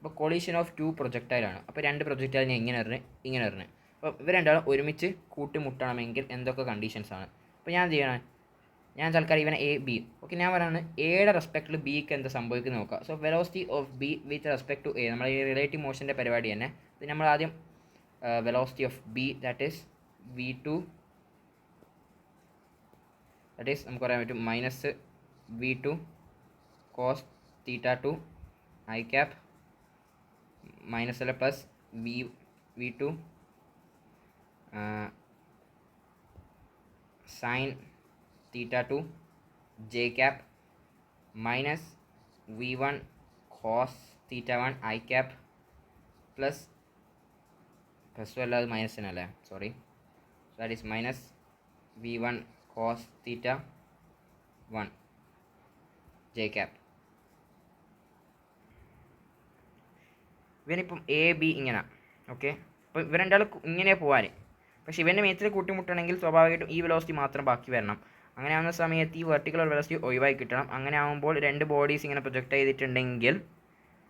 അപ്പോൾ collision of 2 പ്രൊജക്ടൈലാണ്. അപ്പോൾ 2 പ്രൊജക്ടൈലിനെ ഇങ്ങനെ എറിഞ്ഞ് അപ്പോൾ ഇവർ രണ്ടാളും ഒരുമിച്ച് കൂട്ടിമുട്ടണമെങ്കിൽ എന്തൊക്കെ കണ്ടീഷൻസാണ്? അപ്പോൾ ഞാൻ എന്ത് ചെയ്യണം? ഞാൻ തൽക്കാലം ഇവനെ എ ബി ഓക്കെ ഞാൻ പറയുന്നത് എയുടെ റെസ്പെക്റ്റിൽ ബിക്ക് എന്ത് സംഭവിക്കുന്നത് നോക്കുക. So velocity of B with respect to A, നമ്മൾ ഈ റിലേറ്റീവ് മോഷൻ്റെ പരിപാടി തന്നെ. ഇത് നമ്മൾ ആദ്യം velocity of B that is v2 that is നമുക്ക് പറയാൻ പറ്റും minus v2 cos θ2 I cap minus അല്ല plus v2 sine θ2 j cap minus v1 cos θ1 I cap plus അല്ലാതെ മൈനസ് അല്ലേ sorry, that is minus v1 cos θ1 j cap. ഇവനിപ്പം A B ഇങ്ങനെ okay. അപ്പോൾ ഇവർ രണ്ടാളും ഇങ്ങനെ പോകാൻ, പക്ഷേ ഇവൻ്റെ മേത്തിൽ കൂട്ടിമുട്ടണമെങ്കിൽ സ്വാഭാവികമായിട്ടും ഈ വെലോസിറ്റി മാത്രം ബാക്കി വരണം. അങ്ങനെ ആവുന്ന സമയത്ത് ഈ വെർട്ടിക്കൽ വെലോസിറ്റി ഒഴിവായി കിട്ടണം. അങ്ങനെ ആകുമ്പോൾ 2 ബോഡീസ് ഇങ്ങനെ പ്രൊജക്റ്റ് ചെയ്തിട്ടുണ്ടെങ്കിൽ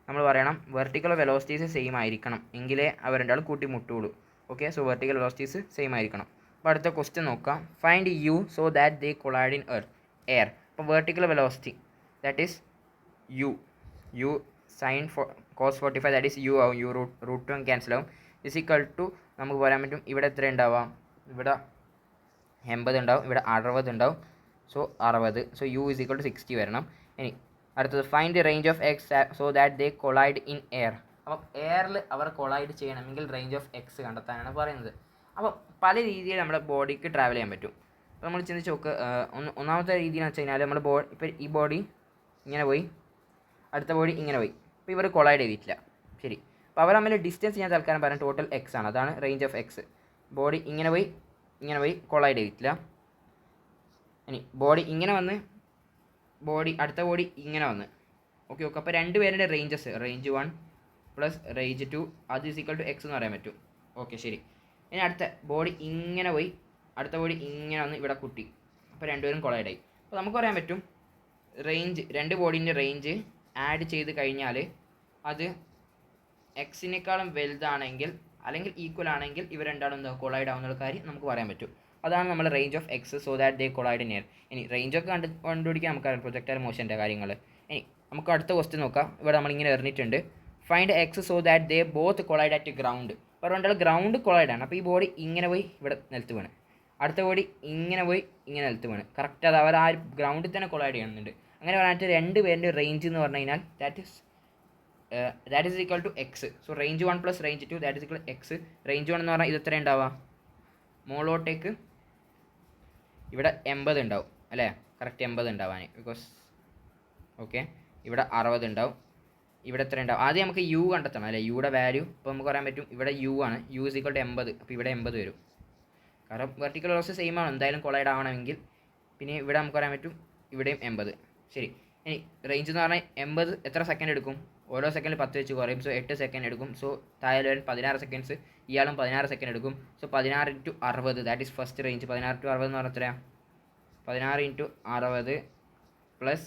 നമ്മൾ പറയണം വെർട്ടിക്കൽ വെലോസിറ്റീസ് സെയിം ആയിരിക്കണം, എങ്കിലേ അവർ രണ്ടാളും കൂട്ടിമുട്ടുള്ളൂ. Okay, so vertical velocities same ആയിരിക്കണം. അപ്പോൾ അടുത്ത ക്വസ്റ്റ്യൻ നോക്കാം. Find u so that they collide in air. അപ്പോൾ vertical velocity that is u sine cos 45 that is u ആവും, യു റൂട്ട് 1 ക്യാൻസൽ ആവും. ഇസിക്വൽ ടു നമുക്ക് പറയാൻ പറ്റും ഇവിടെ എത്ര ഉണ്ടാവാം, ഇവിടെ 80 ഉണ്ടാവും, ഇവിടെ 60 ഉണ്ടാവും. So 60, so u is equal to 60 വരണം. ഇനി അടുത്തത് find the range of x so that they collide in air. അപ്പം എയറിൽ അവർ കൊളൈഡ് ചെയ്യണമെങ്കിൽ റേഞ്ച് ഓഫ് എക്സ് കണ്ടെത്താനാണ് പറയുന്നത്. അപ്പോൾ പല രീതിയിൽ നമ്മുടെ ബോഡിക്ക് ട്രാവൽ ചെയ്യാൻ പറ്റും. അപ്പോൾ നമ്മൾ ചിന്തിച്ച് നോക്ക്, ഒന്നാമത്തെ രീതി എന്ന് വെച്ച് കഴിഞ്ഞാൽ നമ്മൾ ഇപ്പോൾ ഈ ബോഡി ഇങ്ങനെ പോയി, അടുത്ത ബോഡി ഇങ്ങനെ പോയി, അപ്പോൾ ഇവർ കൊളൈഡ് ചെയ്തിട്ടില്ല. ശരി, അപ്പോൾ അവർ തമ്മിൽ ഡിസ്റ്റൻസ് ഞാൻ തൽക്കാലം പറയാം ടോട്ടൽ എക്സ് ആണ്, അതാണ് റേഞ്ച് ഓഫ് എക്സ്. ബോഡി ഇങ്ങനെ പോയി കൊളൈഡ് ചെയ്തിട്ടില്ല. ഇനി ബോഡി ഇങ്ങനെ വന്ന് അടുത്ത ബോഡി ഇങ്ങനെ വന്ന് ഓക്കെ. അപ്പോൾ 2 പേരുടെ റേഞ്ചസ് റേഞ്ച് 1 പ്ലസ് റേഞ്ച് 2 അത് ഇസ് ഈക്വൽ ടു എക്സ് എന്ന് പറയാൻ പറ്റും. ഓക്കെ ശരി. ഇനി അടുത്ത ബോഡി ഇങ്ങനെ പോയി, അടുത്ത ബോഡി ഇങ്ങനെ വന്ന് ഇവിടെ കുട്ടി, അപ്പോൾ 2 പേരും കൊളൈഡായി. അപ്പോൾ നമുക്ക് പറയാൻ പറ്റും റേഞ്ച് 2 ബോഡീൻ്റെ റേഞ്ച് ആഡ് ചെയ്ത് കഴിഞ്ഞാൽ അത് എക്സിനേക്കാളും വലുതാണെങ്കിൽ അല്ലെങ്കിൽ ഈക്വൽ ആണെങ്കിൽ ഇവർ രണ്ടാളും എന്താ കൊളൈഡ് ആവുന്ന കാര്യം നമുക്ക് പറയാൻ പറ്റും. അതാണ് നമ്മൾ range of x so that they collide in air. ഇനി റേഞ്ച് ഒക്കെ കണ്ടുപിടിക്കാൻ നമുക്കറിയാം പ്രൊജക്ടൈൽ മോഷൻ്റെ കാര്യങ്ങൾ. ഇനി നമുക്ക് അടുത്ത ക്വസ്റ്റ്യൻ നോക്കാം. ഇവിടെ നമ്മളിങ്ങനെ എറിഞ്ഞിട്ടുണ്ട് find x so that they both collide at ground. അപ്പോൾ രണ്ടാൾ ഗ്രൗണ്ട് കൊളൈഡാണ്. അപ്പോൾ ഈ ബോഡി ഇങ്ങനെ പോയി ഇവിടെ നിലത്ത് വീണ്, അടുത്ത ബോഡി ഇങ്ങനെ പോയി ഇങ്ങനെ നിലത്ത് വീണ്, കറക്റ്റ് അത് അവർ ആ ഗ്രൗണ്ടിൽ തന്നെ കൊളൈഡ് ചെയ്യുന്നുണ്ട്. അങ്ങനെ പറഞ്ഞിട്ട് 2 പേരുടെ റേഞ്ച് എന്ന് പറഞ്ഞു കഴിഞ്ഞാൽ that is equal to x. So range 1 plus range 2 that is equal to x. range 1 എന്ന് പറഞ്ഞാൽ ഇത് എത്ര ഉണ്ടാവുക, മോളോട്ടേക്ക് ഇവിടെ 80 ഉണ്ടാവും അല്ലേ, കറക്റ്റ് 80 ഉണ്ടാവാൻ ബിക്കോസ് ഓക്കെ. ഇവിടെ 60 ഉണ്ടാവും, ഇവിടെ എത്ര ഉണ്ടാവും ആദ്യം നമുക്ക് യു കണ്ടെത്തണം അല്ലേ, യുടെ വാല്യൂ. അപ്പോൾ നമുക്ക് പറയാൻ പറ്റും ഇവിടെ യു ആണ്, യു ഇസ് ഈക്വൽ ടു 80. അപ്പോൾ ഇവിടെ 80 വരും, കാരണം വെർട്ടിക്കൽ വെലോസിറ്റി സെയിം ആണ് എന്തായാലും കൊളൈഡ് ആവണമെങ്കിൽ. പിന്നെ ഇവിടെ നമുക്ക് പറയാൻ പറ്റും ഇവിടെയും 80. ശരി, ഇനി റേഞ്ച് എന്ന് പറഞ്ഞാൽ 80 എത്ര സെക്കൻഡ് എടുക്കും, ഓരോ സെക്കൻഡിൽ 10 വെച്ച് കുറയും. സോ 8 സെക്കൻഡ് എടുക്കും. സോ താഴെ 16 സെക്കൻഡ്സ്, ഇയാളും 16 സെക്കൻഡ് എടുക്കും. So 16 × 60 that is first range. 16 × 60 എന്ന് പറഞ്ഞാൽ എത്രയാണ്, 16 × 60 പ്ലസ്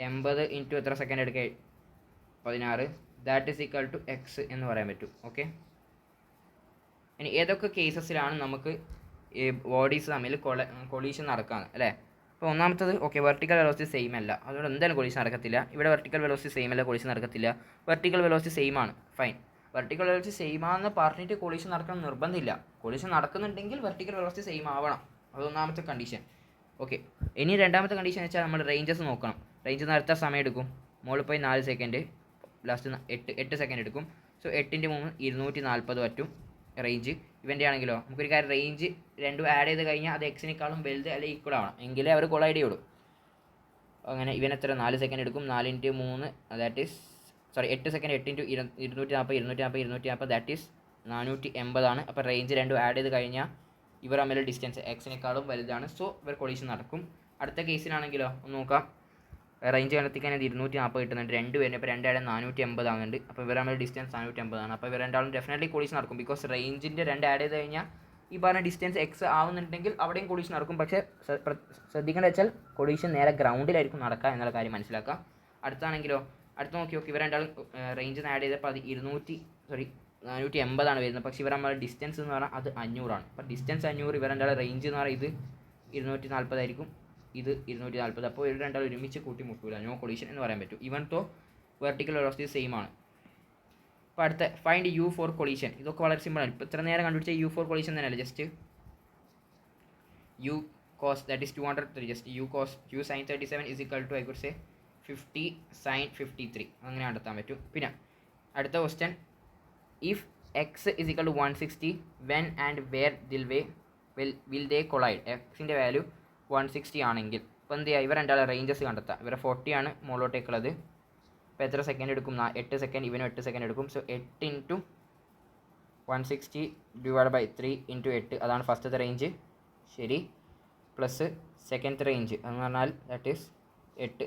80 × എത്ര സെക്കൻഡ് എടുക്കുക 16 that is equal to x എന്ന് പറയാൻ പറ്റും. ഓക്കെ, ഇനി ഏതൊക്കെ കേസസിലാണ് നമുക്ക് ഈ ബോഡീസ് തമ്മിൽ കൊളീഷൻ നടക്കുകയാണ് അല്ലേ. അപ്പോൾ ഒന്നാമത്തത് ഓക്കെ വെർട്ടിക്കൽ വെലോസിറ്റി സെയിം അല്ല, അതുകൊണ്ട് എന്തായാലും കൊളീഷൻ നടക്കത്തില്ല. ഇവിടെ വെർട്ടിക്കൽ വെലോസിറ്റി സെയിം അല്ല, കൊളീഷൻ നടക്കത്തില്ല. വെർട്ടിക്കൽ വെലോസിറ്റി സെയിം ആണ്, ഫൈൻ. വെർട്ടിക്കൽ വെലോസിറ്റി സെയിം ആണെന്ന് പറഞ്ഞിട്ട് കൊളീഷൻ നടക്കണം നിർബന്ധമില്ല. കൊളീഷൻ നടക്കുന്നുണ്ടെങ്കിൽ വെർട്ടിക്കൽ വെലോസിറ്റി സെയിം ആവണം, അതൊന്നാമത്തെ കണ്ടീഷൻ. ഓക്കെ, ഇനി രണ്ടാമത്തെ കണ്ടീഷൻ വെച്ചാൽ നമ്മൾ റേഞ്ചസ് നോക്കണം. റേഞ്ച് നടത്താൻ സമയം എടുക്കും. മുകളിൽ പോയി 4 സെക്കൻഡ്, ലാസ്റ്റ് 8 സെക്കൻഡ് എടുക്കും. സോ 8 × 3 240 പറ്റും റേഞ്ച്. ഇവൻ്റെ ആണെങ്കിലോ നമുക്കൊരു കാര്യം റേഞ്ച് 2 ആഡ് ചെയ്ത് കഴിഞ്ഞാൽ അത് എക്സിനേക്കാളും വലുത് അല്ലെങ്കിൽ ഈക്വൽ ആവണം, എങ്കിലേ അവർ കൊളൈഡ് ചെയ്യുള്ളൂ. അങ്ങനെ ഇവൻ എത്ര 4 സെക്കൻഡ് എടുക്കും, 4 × 3 that is 8 second, 8 × 240 that is 480 ആണ്. അപ്പോൾ റേഞ്ച് 2 ആഡ് ചെയ്ത് കഴിഞ്ഞാൽ ഇവർ തമ്മിൽ ഡിസ്റ്റൻസ് എക്സിനേക്കാളും വലുതാണ്. സോ ഇവർ കൊളീഷൻ നടക്കും. അടുത്ത കേസിലാണെങ്കിലോ ഒന്ന് നോക്കാം. റേഞ്ച് കണ്ടെത്തിക്കാൻ 240 കിട്ടുന്നുണ്ട് 2 പേരിന്. ഇപ്പോൾ 2 ആഡ് 480 ആകുന്നുണ്ട്. അപ്പോൾ ഇവർ തമ്മിൽ ഡിസ്റ്റൻസ് 480 ആണ്. അപ്പോൾ ഇവർ രണ്ടാളും ഡെഫിനറ്റ്ലി കൊളീഷൻ നടക്കും, ബിക്കോസ് റേഞ്ചിൻ്റെ 2 ആഡ് ചെയ്ത് കഴിഞ്ഞാൽ ഈ പറഞ്ഞ ഡിസ്റ്റൻസ് എക്സ് ആവുന്നുണ്ടെങ്കിൽ അവിടെയും കൊളീഷൻ നടക്കും. പക്ഷേ ശ്രദ്ധിക്കേണ്ടത് വെച്ചാൽ കൊളീഷൻ നേരെ ഗ്രൗണ്ടിലായിരിക്കും നടക്കുക എന്നുള്ള കാര്യം മനസ്സിലാക്കാം. അടുത്താണെങ്കിലോ അടുത്ത് നോക്കി ഇവർ രണ്ടാളും റേഞ്ച് ആഡ് ചെയ്തപ്പോൾ അത് 480 വരുന്നത്. പക്ഷേ ഇവർ നമ്മൾ ഡിസ്റ്റൻസ് എന്ന് പറഞ്ഞാൽ അത് 500 അപ്പോൾ ഡിസ്റ്റൻസ് 500, ഇവർ രണ്ടാളും റേഞ്ച് എന്ന് പറഞ്ഞാൽ ഇത് 240 ആയിരിക്കും, ഇത് 240. അപ്പോൾ ഇവർ രണ്ടാളും ഒരുമിച്ച് കൂട്ടി മുട്ടില്ല, നോ കൊളീഷൻ എന്ന് പറയാൻ പറ്റും. ഇവൻ തോ വെർട്ടിക്കൽ വെലോസിറ്റി സെയിം ആണ്. അപ്പോൾ അടുത്ത ഫൈൻഡ് യു ഫോർ കൊളീഷൻ. ഇതൊക്കെ വളരെ സിമ്പിളാണ്. ഇപ്പോൾ ഇത്ര നേരം കണ്ടുപിടിച്ച യു ഫോർ കൊളീഷൻ തന്നെയല്ല, just u cos that is 203, just u sine 37 is equal to I could say 50 sine 53, അങ്ങനെ കണ്ടെത്താൻ പറ്റും. പിന്നെ അടുത്ത question, if x is equal to 160 when and where will they collide. എക്സിൻ്റെ വാല്യൂ 160 ആണെങ്കിൽ ഇപ്പോൾ എന്ത് ചെയ്യുക, ഇവർ രണ്ടാളും റേഞ്ചസ് കണ്ടെത്താം. ഇവരെ 40 ആണ് മുകളിലോട്ടേക്കുള്ളത്. ഇപ്പോൾ എത്ര സെക്കൻഡ് എടുക്കും? 8 സെക്കൻഡ്, ഇവനും 8 സെക്കൻഡ് എടുക്കും. So 8 into 160 divide by 3 into 8, അതാണ് ഫസ്റ്റത്തെ റേഞ്ച്. ശരി, പ്ലസ് സെക്കൻഡ് റേഞ്ച് എന്ന് പറഞ്ഞാൽ ദാറ്റ് ഈസ്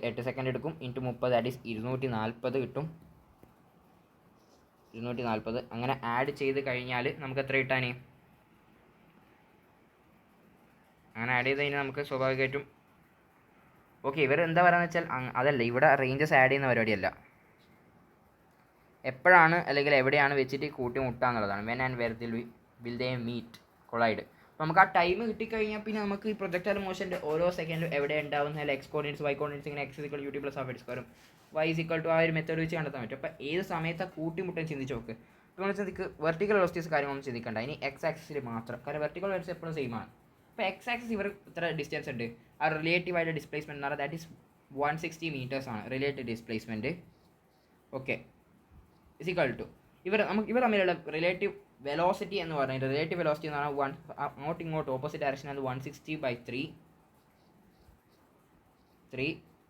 8 സെക്കൻഡ് എടുക്കും ഇൻറ്റു 30, ദാറ്റ് ഈസ് 240 കിട്ടും. 240 അങ്ങനെ ആഡ് ചെയ്ത് കഴിഞ്ഞാൽ നമുക്ക് എത്ര കിട്ടാൻ? അങ്ങനെ ആഡ് ചെയ്ത് കഴിഞ്ഞാൽ നമുക്ക് സ്വാഭാവികമായിട്ടും ഓക്കെ. ഇവർ എന്താ പറയുക വെച്ചാൽ അതല്ല, ഇവിടെ റേഞ്ചസ് ആഡ് ചെയ്യുന്ന പരിപാടിയല്ല, എപ്പോഴാണ് അല്ലെങ്കിൽ എവിടെയാണ് വെച്ചിട്ട് കൂട്ടി മുട്ടുക എന്നുള്ളതാണ്. When and where will they meet collide. അപ്പോൾ നമുക്ക് ആ ടൈം കിട്ടിക്കഴിഞ്ഞാൽ പിന്നെ നമുക്ക് ഈ പ്രൊജക്ടൈൽ മോഷൻ്റെ ഓരോ സെക്കൻഡും എവിടെ ഉണ്ടാവുന്ന എക്സ് കോർഡിനേറ്റ്സ് വൈ കോർഡിനേറ്റ്സ് ഇങ്ങനെ x equal u t plus half x സ്ക്വയറും വൈ ഇക്വൽ ടു ആ ഒരു മെത്തേഡ് വെച്ച് കണ്ടെത്താൻ പറ്റും. അപ്പോൾ ഏത് സമയത്ത് കൂട്ടിമുട്ടാൻ ചിന്തിച്ച് നോക്ക്. ഇപ്പോൾ ചിന്തിക്ക് വെർട്ടിക്കൽ വെലോസിറ്റീസ് കാര്യങ്ങളൊന്നും ചിന്തിക്കണ്ട, ഇനി എക്സ് ആക്സിൽ മാത്രം. കാരണം വെർട്ടിക്കൽ വെലോസിറ്റി എപ്പോഴും സെയിം ആണ്. ഇപ്പോൾ എക്സ് ആക്സിസ് ഇവർ ഇത്ര ഡിസ്റ്റൻസ് ഉണ്ട്, ആ റിലേറ്റീവ് ആയിട്ട് ഡിസ്പ്ലേസ്മെൻറ്റ് എന്ന് പറഞ്ഞാൽ ദാറ്റ് ഈസ് 160 മീറ്റേഴ്സ് ആണ് relative displacement. Okay, is equal to ഇവർ തമ്മിലുള്ള റിലേറ്റീവ് വെലോസിറ്റി എന്ന് പറഞ്ഞാൽ റിലേറ്റീവ് വെലോസിറ്റി എന്ന് പറഞ്ഞാൽ അങ്ങോട്ട് ഓപ്പോസിറ്റ് ഡയറക്ഷൻ അത് 160/3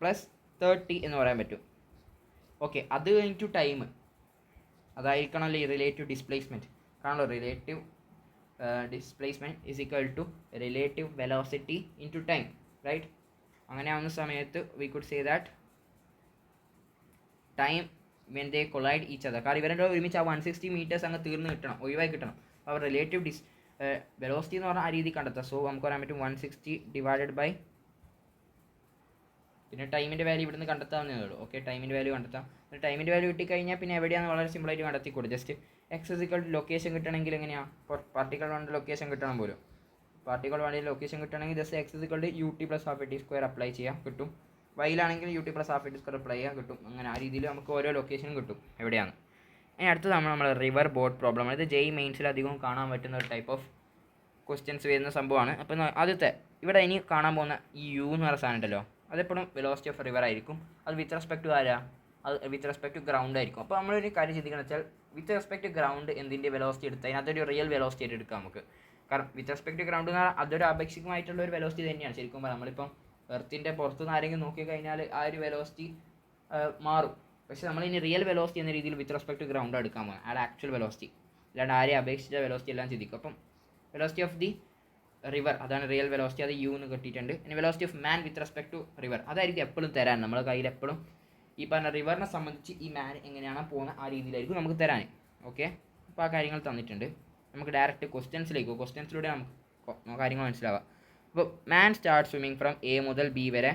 പ്ലസ് 30 എന്ന് പറയാൻ പറ്റും. ഓക്കെ, അത് കഴിഞ്ഞിട്ട് ടൈം അതായിരിക്കണമല്ലോ ഈ റിലേറ്റീവ് ഡിസ്പ്ലേസ്മെൻറ്റ്. കാരണം relative displacement is equal to relative velocity into time, right? അങ്ങനെ ആവുന്ന സമയത്ത് we could say that time when they collide each other. കാരണം ഇവരുടെ ഒരുമിച്ച് ആ 160 മീറ്റേഴ്സ് അങ്ങ് തീർന്ന് കിട്ടണം, ഒഴിവായി കിട്ടണം. അപ്പോൾ റിലേറ്റീവ് വെലോസിറ്റി എന്ന് പറഞ്ഞാൽ ആ രീതി കണ്ടെത്താം. സോ നമുക്ക് പറയാൻ പറ്റും 160 ഡിവൈഡഡ് ബൈ, പിന്നെ ടൈമിൻ്റെ വാല്യൂ ഇവിടുന്ന് കണ്ടെത്താവുന്നതേ ഉള്ളൂ. ഓക്കെ, ടൈമിൻ്റെ വാല്യൂ കണ്ടെത്താം. ടൈമിൻ്റെ വാല്യൂ കിട്ടിക്കഴിഞ്ഞാൽ പിന്നെ എവിടെയാണ് വളരെ സിമ്പിളായിട്ട് കണ്ടെത്തിക്കൂടും. ജസ്റ്റ് എക്സ് ഇസിക്വൽ ലൊക്കേഷൻ കിട്ടണമെങ്കിൽ എങ്ങനെയാണ്, പാർട്ടിക്കൽ വണ്ണിൻ്റെ ലൊക്കേഷൻ കിട്ടണം പോലും. പാർട്ടിക്കൽ വണ്ണിൻ്റെ ലൊക്കേഷൻ കിട്ടണമെങ്കിൽ just x is equal u t plus half t square apply ചെയ്യാം, കിട്ടും. വൈലാണെങ്കിൽ u t plus half t square apply ചെയ്യാൻ കിട്ടും. അങ്ങനെ ആ രീതിയിൽ നമുക്ക് ഓരോ ലൊക്കേഷനും കിട്ടും എവിടെയാണ്. ഇനി അടുത്തത് നമ്മൾ റിവർ ബോട്ട് പ്രോബ്ലം. ഇത് ജെയ് മെയിൻസിൽ അധികം കാണാൻ പറ്റുന്ന ഒരു ടൈപ്പ് ഓഫ് ക്വസ്റ്റ്യൻസ് വരുന്ന സംഭവമാണ്. അപ്പോൾ ആദ്യത്തെ ഇവിടെ ഇനി കാണാൻ പോകുന്ന ഈ യു എന്ന് പറയുന്ന സാധനം ഉണ്ടല്ലോ, അതെപ്പോഴും വെലോസിറ്റി ഓഫ് റിവർ ആയിരിക്കും. അത് വിത്ത് റെസ്പെക്ട് ടു ആരാ? അത് വിത്ത് റെസ്പെക്ട് ടു ഗ്രൗണ്ട് ആയിരിക്കും. അപ്പോൾ നമ്മളൊരു കാര്യം ചിന്തിക്കുന്നത് വെച്ചാൽ വിത്ത് റെസ്പെക്ട് ടു ഗ്രൗണ്ട് എന്തിൻ്റെ വെലോസിറ്റി എടുത്താൽ അതിനകത്തൊരു റിയൽ വെലോസിറ്റി ആയിട്ട് എടുക്കാം നമുക്ക്. കാരണം വിത്ത് റെസ്പെക്ട് ടു ഗ്രൗണ്ട് എന്ന് പറഞ്ഞാൽ അതൊരു ആപേക്ഷികമായിട്ടുള്ള ഒരു വെലോസിറ്റി തന്നെയാണ് ശരിക്കും പറയാം. നമ്മളിപ്പം എർത്തിൻ്റെ പുറത്തുനിന്ന് ആരെങ്കിലും നോക്കിക്കഴിഞ്ഞാൽ ആ ഒരു വെലോസിറ്റി മാറും. പക്ഷേ നമ്മളിനി റിയൽ വെലോസിറ്റി എന്ന രീതിയിൽ വിത്ത് റെസ്പെക്ട് ടു ഗ്രൗണ്ട് എടുക്കാൻ പോകുന്നത്, അയാൾ ആക്ച്വൽ വെലോസിറ്റി, അല്ലാണ്ട് ആരെയും അപേക്ഷിച്ച വെലോസിറ്റി എല്ലാം ചിന്തിക്കും. അപ്പം വെലോസിറ്റി ഓഫ് ദി റിവർ അതാണ് റിയൽ വെലോസിറ്റി, അത് യു എന്ന് കിട്ടിയിട്ടുണ്ട്. ഇനി velocity of man with respect to river അതായിരിക്കും എപ്പോഴും തരാൻ നമ്മുടെ കയ്യിൽ. എപ്പോഴും ഈ പറഞ്ഞ റിവറിനെ സംബന്ധിച്ച് ഈ മാൻ എങ്ങനെയാണ് പോകുന്നത് ആ രീതിയിലായിരിക്കും നമുക്ക് തരാൻ. ഓക്കെ, അപ്പോൾ ആ കാര്യങ്ങൾ തന്നിട്ടുണ്ട്. നമുക്ക് ഡയറക്റ്റ് ക്വസ്റ്റ്യൻസിലേക്ക് പോകും. ക്വസ്റ്റ്യൻസിലൂടെ നമുക്ക് കാര്യങ്ങൾ മനസ്സിലാവാം. അപ്പോൾ man start swimming from A മുതൽ ബി വരെ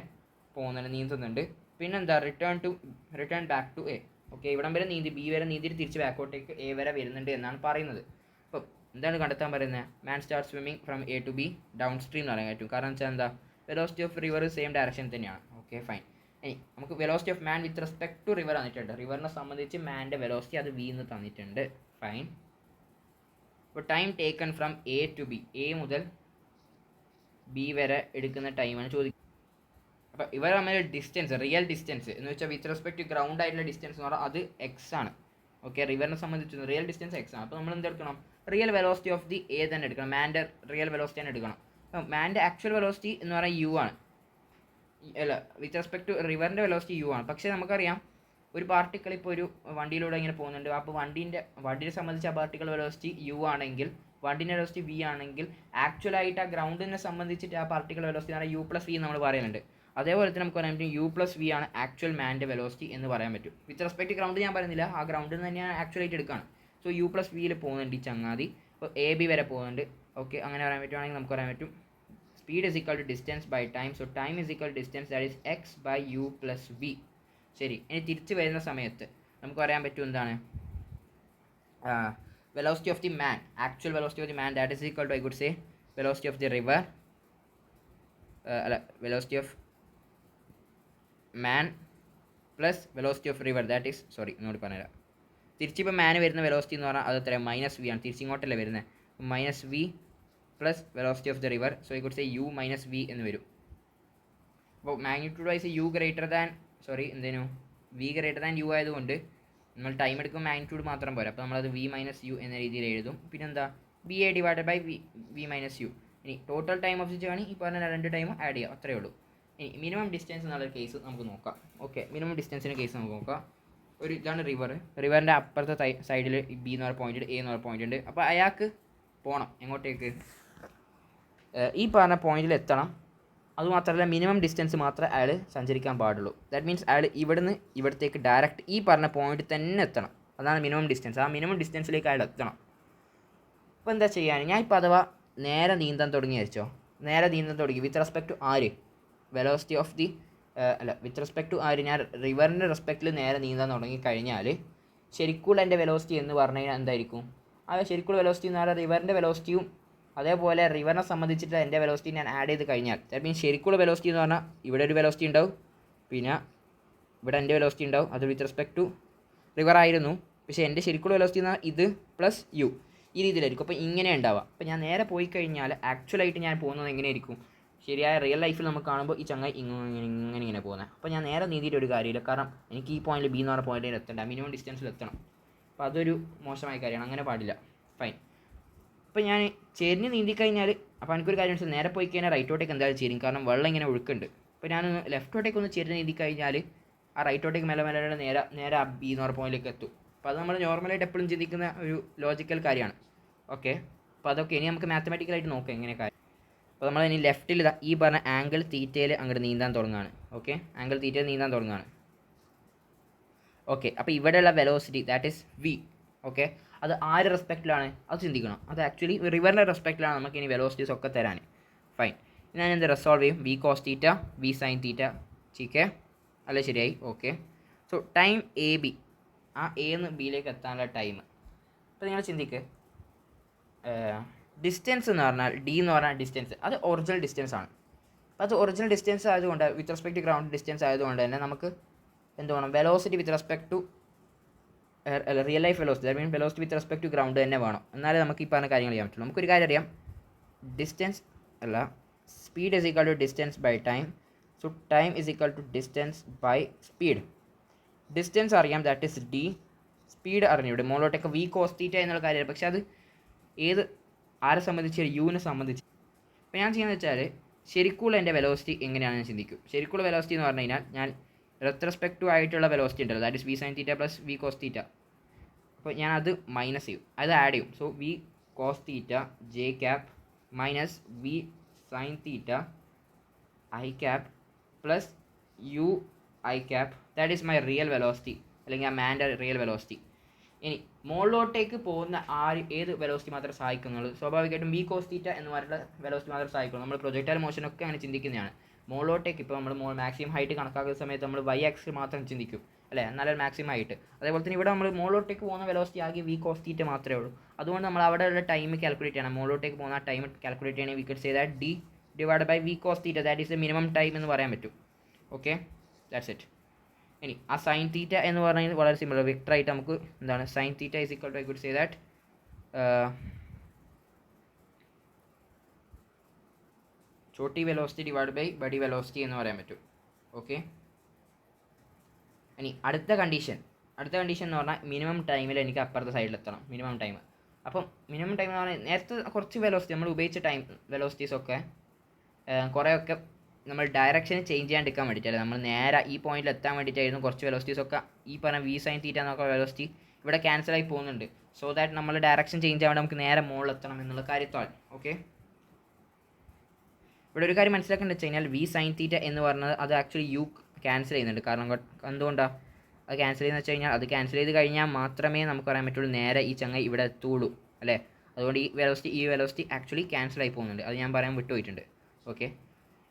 പോകുന്നുണ്ട്, നീന്തുന്നുണ്ട്. പിന്നെന്താ return back to A. Okay, ഇവിടം വരെ നീന്തി ബി വരെ നീന്തിയിട്ട് തിരിച്ച് ബാക്കോട്ടേക്ക് എ വരെ വരുന്നുണ്ട് എന്നാണ് പറയുന്നത്. അപ്പോൾ എന്താണ് കണ്ടെത്താൻ പറയുന്നത്? Man start swimming from A to B downstream എന്ന് പറയാൻ പറ്റും. കാരണം വെച്ചാൽ എന്താ, velocity of river same direction തന്നെയാണ്. Okay, fine. ഇനി നമുക്ക് velocity of man with respect to river തന്നിട്ടുണ്ട്. റിവറിനെ സംബന്ധിച്ച് മാൻ്റെ വെലോസിറ്റി അത് ബി എന്ന് തന്നിട്ടുണ്ട്. ഫൈൻ. അപ്പോൾ time taken from A to B, A മുതൽ ബി വരെ എടുക്കുന്ന ടൈമാണ് ചോദിക്കുന്നത്. അപ്പോൾ ഇവർ തമ്മിൽ ഡിസ്റ്റൻസ്, റിയൽ ഡിസ്റ്റൻസ് എന്ന് വെച്ചാൽ വിത്ത് റെസ്പെക്ട് ടു ഗ്രൗണ്ട് ആയിട്ടുള്ള ഡിസ്റ്റൻസ് എന്ന് പറഞ്ഞാൽ അത് എക്സ് ആണ്. ഓക്കെ, റിവറിനെ സംബന്ധിച്ച് റിയൽ ഡിസ്റ്റൻസ് എക്സ് ആണ്. അപ്പോൾ നമ്മൾ എന്തെടുക്കണം? Real velocity of the A തന്നെ എടുക്കണം. മാൻ്റെ റിയൽ വെലോസിറ്റി തന്നെ എടുക്കണം. അപ്പോൾ മാൻ്റെ ആക്ച്വൽ വെലോസിറ്റി എന്ന് പറയുന്നത് യു ആണ്. അല്ല, വിത്ത് റെസ്പെക്ട് ടു റിവറിൻ്റെ വെലോസിറ്റി യു ആണ്. പക്ഷേ നമുക്കറിയാം ഒരു പാർട്ടിക്കിൾ ഇപ്പോൾ ഒരു വണ്ടിയിലൂടെ ഇങ്ങനെ പോകുന്നുണ്ട്. അപ്പോൾ വണ്ടിയെ സംബന്ധിച്ച് ആ പാർട്ടിക്കിൾ വെലോസിറ്റി യു ആണെങ്കിൽ വണ്ടിൻ്റെ വെലോസിറ്റി വി ആണെങ്കിൽ ആക്ച്വലായിട്ട് ആ ഗ്രൗണ്ടിനെ സംബന്ധിച്ചിട്ട് ആ പാർട്ടിക്കിൾ വെലോസിറ്റി എന്ന് പറഞ്ഞാൽ യു പ്ലസ് വി നമ്മൾ പറയുന്നുണ്ട്. അതേപോലെ തന്നെ നമുക്ക് പറയാൻ പറ്റും യു പ്ലസ് വി ആണ് ആക്ച്വൽ മാൻ്റെ വെലോസിറ്റി എന്ന് പറയാൻ പറ്റും. വിത്ത് റെസ്പെക്ട് ഗ്രൗണ്ട് ഞാൻ പറയുന്നില്ല, ആ ഗ്രൗണ്ടിൽ നിന്ന് തന്നെയാണ് ആക്ച്വലായിട്ട് എടുക്കുകയാണ്. സോ യു പ്ലസ് വിയിൽ പോകുന്നുണ്ട് ഈ ചങ്ങാതി. അപ്പോൾ എ ബി വരെ പോകുന്നുണ്ട്. ഓക്കെ, അങ്ങനെ പറയാൻ പറ്റുവാണെങ്കിൽ നമുക്ക് പറയാൻ പറ്റും speed is equal to distance by time. So time is equal to distance, that is x by u plus v. ശരി, ഇനി തിരിച്ച് വരുന്ന സമയത്ത് നമുക്ക് പറയാൻ പറ്റും എന്താണ് velocity of the man, actual velocity of the man that is equal to I could say velocity of the river, അല്ല velocity of man plus velocity of river that is ഇങ്ങോട്ട് പറഞ്ഞുതരാം. തിരിച്ചിപ്പോൾ മാൻ വരുന്ന വെലോസിറ്റി എന്ന് പറഞ്ഞാൽ അത് എത്രയാണ് -v ആണ്, തിരിച്ചിങ്ങോട്ടല്ലേ വരുന്നത്. -v plus velocity of the river, so I could say u minus v എന്ന് വരും. അപ്പോൾ magnitude wise u greater than v greater than u ആയതുകൊണ്ട് നമ്മൾ ടൈം എടുക്കുമ്പോൾ മാഗ്നിറ്റ്യൂഡ് മാത്രം പോരാ, അപ്പോൾ നമ്മളത് v മൈനസ് u എന്ന രീതിയിൽ എഴുതും. പിന്നെന്താ va divided by v minus u. ഇനി total time of the journey ഈ പറഞ്ഞ 2 ടൈമും ആഡ് ചെയ്യുക, അത്രയേ ഉള്ളൂ. ഇനി മിനിമം ഡിസ്റ്റൻസ് എന്നുള്ളൊരു കേസ് നമുക്ക് നോക്കാം. ഓക്കെ, മിനിമം ഡിസ്റ്റൻസിൻ്റെ കേസ് നമുക്ക് നോക്കാം. ഇതാണ് റിവറിൻ്റെ അപ്പുറത്തെ സൈഡിൽ ബി എന്ന് പറഞ്ഞ പോയിന്റ് ഉണ്ട്, എ എന്ന് പറഞ്ഞ പോയിന്റ് ഉണ്ട്. അപ്പോൾ അയാൾക്ക് പോകണം എങ്ങോട്ടേക്ക്, ഈ പറഞ്ഞ പോയിന്റിൽ എത്തണം. അതുമാത്രമല്ല മിനിമം ഡിസ്റ്റൻസ് മാത്രമേ അയാൾ സഞ്ചരിക്കാൻ പാടുള്ളൂ. ദാറ്റ് മീൻസ് അയാൾ ഇവിടുന്ന് ഇവിടത്തേക്ക് ഡയറക്റ്റ് ഈ പറഞ്ഞ പോയിന്റ് തന്നെ എത്തണം. അതാണ് മിനിമം ഡിസ്റ്റൻസ്. ആ മിനിമം ഡിസ്റ്റൻസിലേക്ക് അയാൾ എത്തണം. അപ്പോൾ എന്താ ചെയ്യാൻ, ഞാൻ ഇപ്പോൾ അഥവാ നേരെ നീന്താൻ തുടങ്ങി വെച്ചോ, നേരെ നീന്താൻ തുടങ്ങി with respect to R, velocity of the with respect to R, ഞാൻ റിവറിൻ്റെ റെസ്പെക്റ്റിൽ നേരെ നീന്താൻ തുടങ്ങി കഴിഞ്ഞാൽ ശരിക്കുള്ള എൻ്റെ വെലോസിറ്റി എന്ന് പറഞ്ഞു കഴിഞ്ഞാൽ എന്തായിരിക്കും, ആ ശരിക്കുള്ള വെലോസിറ്റി എന്ന് പറഞ്ഞാൽ റിവറിൻ്റെ വെലോസിറ്റിയും അതേപോലെ റിവറിനെ സംബന്ധിച്ചിട്ട് എൻ്റെ വെലോസിറ്റി ഞാൻ ആഡ് ചെയ്ത് കഴിഞ്ഞാൽ ദാറ്റ് മീൻസ് ശരിക്കുള്ള വെലോസിറ്റി എന്ന് പറഞ്ഞാൽ ഇവിടെ ഒരു വെലോസിറ്റി ഉണ്ടാവും, പിന്നെ ഇവിടെ എൻ്റെ വെലോസിറ്റി ഉണ്ടാവും. അത് വിത്ത് റെസ്പെക്ട് ടു റിവർ ആയിരുന്നു. പക്ഷേ എൻ്റെ ശരിക്കുള്ള വെലോസിറ്റി എന്ന് പറഞ്ഞാൽ ഇത് പ്ലസ് യു ഈ രീതിയിലായിരിക്കും. അപ്പോൾ ഇങ്ങനെ ഉണ്ടാവുക. അപ്പോൾ ഞാൻ നേരെ പോയി കഴിഞ്ഞാൽ ആക്ച്വലായിട്ട് ഞാൻ പോകുന്നത് എങ്ങനെയായിരിക്കും, ശരിയായ റിയൽ ലൈഫിൽ നമുക്ക് കാണുമ്പോൾ ഈ ചങ്ങായി ഇങ്ങനെ പോകുന്നത്. അപ്പോൾ ഞാൻ നേരെ നീതിയിട്ട് ഒരു കാര്യമില്ല, കാരണം എനിക്ക് ഈ പോയിന്റിൽ ബി എന്ന് പറഞ്ഞ പോയിന്റിൽ എത്തണ്ട, മിനിമം ഡിസ്റ്റൻസിൽ എത്തണം. അപ്പോൾ അതൊരു മോശമായ കാര്യമാണ്, അങ്ങനെ പാടില്ല. ഫൈൻ. അപ്പോൾ ഞാൻ ചെരിഞ്ഞ് നീന്തിക്കഴിഞ്ഞാൽ അപ്പോൾ എനിക്കൊരു കാര്യം മനസ്സിലായി, നേരെ പോയി കഴിഞ്ഞാൽ റൈറ്റോട്ടേക്ക് എന്തായാലും ചേരും, കാരണം വെള്ളം ഇങ്ങനെ ഒഴുക്കുണ്ട്. അപ്പോൾ ഞാനൊന്ന് ലെഫ്റ്റോട്ടേക്ക് ഒന്ന് ചെരിഞ്ഞ് നീന്തിക്കഴിഞ്ഞാൽ ആ റൈറ്റോട്ടേക്ക് മെല്ലെ നേരെ ആ ബി എന്ന് പറഞ്ഞ പോയിന്റിലേക്ക് എത്തും. അപ്പോൾ അത് നമ്മൾ നോർമലായിട്ട് എപ്പോഴും ചിന്തിക്കുന്ന ഒരു ലോജിക്കൽ കാര്യമാണ്. ഓക്കെ, അപ്പോൾ അതൊക്കെ ഇനി നമുക്ക് മാത്തമാറ്റിക്കലായിട്ട് നോക്കാം എങ്ങനെ കാര്യം. അപ്പോൾ നമ്മൾ ഇനി ലെഫ്റ്റിൽ ഈ പറഞ്ഞ ആംഗിൾ തീറ്റയിൽ അങ്ങോട്ട് നീന്താൻ തുടങ്ങുകയാണ്. ഓക്കെ, ആംഗിൾ തീറ്റയിൽ നീന്താൻ തുടങ്ങുകയാണ്. ഓക്കെ, അപ്പോൾ ഇവിടെയുള്ള velocity that is v. Okay, അത് ആര് റെസ്പെക്റ്റിലാണ് അത് ചിന്തിക്കണം. അത് ആക്ച്വലി റിവറിൻ്റെ റെസ്പെക്റ്റിലാണ് നമുക്ക് ഇനി വെലോസിറ്റീസ് ഒക്കെ തരാൻ. ഫൈൻ, ഞാൻ എന്ത് റിസോൾവ് ചെയ്യും, v cos theta v sine theta. ചീക്കെ അല്ലേ, ശരിയായി. Okay, so time A B, ആ എന്ന് ബിയിലേക്ക് എത്താനുള്ള ടൈം. അപ്പോൾ നിങ്ങൾ ചിന്തിക്ക്, ഡിസ്റ്റൻസ് എന്ന് പറഞ്ഞാൽ ഡി എന്ന് പറഞ്ഞാൽ ഡിസ്റ്റൻസ്, അത് ഒറിജിനൽ ഡിസ്റ്റൻസ് ആണ്. അപ്പോൾ അത് ഒറിജിനൽ ഡിസ്റ്റൻസ് ആയതുകൊണ്ട് with respect to ground distance ആയതുകൊണ്ട് തന്നെ നമുക്ക് എന്ത് വേണം, velocity with respect to real life velocity, that mean velocity with respect to ground തന്നെ വേണം. എന്നാലേ നമുക്ക് ഈ പറഞ്ഞ കാര്യങ്ങൾ ചെയ്യാൻ പറ്റുള്ളൂ. നമുക്കൊരു കാര്യം അറിയാം, ഡിസ്റ്റൻസ് അല്ല speed is equal to distance by time. So time is equal to distance by speed. Distance അറിയാം, ദാറ്റ് ഇസ് ഡി. സ്പീഡ് അറിഞ്ഞു ഇവിടെ മോളോട്ടൊക്കെ വി കോസ് തീറ്റ എന്നുള്ള കാര്യമാണ്. പക്ഷേ അത് ആരെ സംബന്ധിച്ച്, യുവിനെ സംബന്ധിച്ച്. അപ്പോൾ ഞാൻ ചെയ്യുന്നത് വെച്ചാൽ ശരിക്കുള്ള എൻ്റെ വെലോസിറ്റി എങ്ങനെയാണെന്ന് ചിന്തിക്കും. ശരിക്കുള്ള വെലോസിറ്റി എന്ന് പറഞ്ഞു കഴിഞ്ഞാൽ ഞാൻ വിത്ത് റെസ്പെക്ട് ടു ആയിട്ടുള്ള വെലോസിറ്റി ഉണ്ടല്ലോ, that is v sine theta plus v cos theta. അപ്പോൾ ഞാൻ അത് മൈനസ് ചെയ്യും, അത് ആഡ് ചെയ്യും. So v cos theta j cap minus v sine theta i cap plus u i cap, that is my real velocity, അല്ലെങ്കിൽ ആ മാൻ്റെ real velocity. ഇനി മുകളിലോട്ടേക്ക് പോകുന്ന ഏത് വെലോസിറ്റി മാത്രമേ സഹായിക്കുന്നുള്ളൂ, സ്വാഭാവികമായിട്ടും വി കോസ് തീറ്റ എന്ന് പറഞ്ഞിട്ടുള്ള വെലോസിറ്റി മാത്രമേ സഹായിക്കുള്ളൂ. നമ്മൾ പ്രൊജക്ടൈൽ മോഷനൊക്കെ അങ്ങനെ ചിന്തിക്കുന്നതാണ്. മുകളിലോട്ടേക്ക് ഇപ്പോൾ നമ്മൾ മാക്സിമം ഹൈറ്റ് കണക്കാക്കുന്ന സമയത്ത് നമ്മൾ വൈ ആക്സിസ് മാത്രം ചിന്തിക്കും അല്ലേ, എന്നാലും മാക്സിമം ഹൈറ്റ്. അതേപോലെ തന്നെ ഇവിടെ നമ്മൾ മുകളിലോട്ടേക്ക് പോകുന്ന വെലോസിറ്റി ആകെ വി കോസ് തീറ്റ മാത്രമേ ഉള്ളൂ. അതുകൊണ്ട് നമ്മൾ അവിടെയുള്ള ടൈം കാൽക്കുലേറ്റ് ചെയ്യണം. മുകളിലോട്ടേക്ക് പോകുന്ന ടൈം കാൽക്കുലേറ്റ് ചെയ്യണമെങ്കിൽ we could say that d divide by v cos theta, that is the minimum time എന്ന് പറയാൻ പറ്റും. Okay, that's it. ഇനി ആ സൈൻ തീറ്റ എന്ന് പറഞ്ഞാൽ വളരെ സിമ്പിൾ, വെക്ടറായിട്ട് നമുക്ക് എന്താണ് sine theta is equal to I could say that ചോട്ടി വെലോസിറ്റി ഡിവൈഡ് ബൈ ബഡി വെലോസിറ്റി എന്ന് പറയാൻ പറ്റും. ഓക്കെ, ഇനി അടുത്ത കണ്ടീഷൻ എന്ന് പറഞ്ഞാൽ മിനിമം ടൈമിൽ എനിക്ക് അപ്പുറത്തെ സൈഡിലെത്തണം, മിനിമം ടൈം. അപ്പം മിനിമം ടൈം എന്ന് പറഞ്ഞാൽ നേരത്തെ കുറച്ച് വെലോസിറ്റി നമ്മൾ ഉപയോഗിച്ച ടൈം വെലോസിറ്റീസൊക്കെ കുറേയൊക്കെ നമ്മൾ ഡയറക്ഷൻ ചേഞ്ച് ചെയ്യാണ്ടിരിക്കാൻ വേണ്ടിയിട്ടല്ലേ, നമ്മൾ നേരെ ഈ പോയിന്റിൽ എത്താൻ വേണ്ടിയിട്ടായിരുന്നു കുറച്ച് വെലോസിറ്റീസൊക്കെ ഈ പറഞ്ഞ വി സൈൻ തീറ്റ എന്നൊക്കെ വെലോസിറ്റി ഇവിടെ ക്യാൻസലായി പോകുന്നുണ്ട്. സോ ദാറ്റ് നമ്മൾ ഡയറക്ഷൻ ചേഞ്ച് ആവാണ്ട് നമുക്ക് നേരെ മുകളിലെത്തണം എന്നുള്ള കാര്യത്താൽ. ഓക്കെ, ഇവിടെ ഒരു കാര്യം മനസ്സിലാക്കേണ്ടത് വെച്ച് കഴിഞ്ഞാൽ വി സൈൻ തീറ്റ എന്ന് പറഞ്ഞത് അത് ആക്ച്വലി യു ക്യാൻസൽ ചെയ്യുന്നുണ്ട്. കാരണം എന്തുകൊണ്ടാണ് അത് ക്യാൻസൽ ചെയ്യുന്നത് വെച്ച് കഴിഞ്ഞാൽ അത് ക്യാൻസൽ ചെയ്ത് കഴിഞ്ഞാൽ മാത്രമേ നമുക്ക് പറയാൻ പറ്റുള്ളൂ നേരെ ഈ ചങ്ങ ഇവിടെ എത്തുള്ളൂ അല്ലേ. അതുകൊണ്ട് ഈ വെലോസിറ്റി ആക്ച്വലി ക്യാൻസൽ ആയി പോകുന്നുണ്ട്, അത് ഞാൻ പറയാൻ വിട്ടുപോയിട്ടുണ്ട്. ഓക്കെ,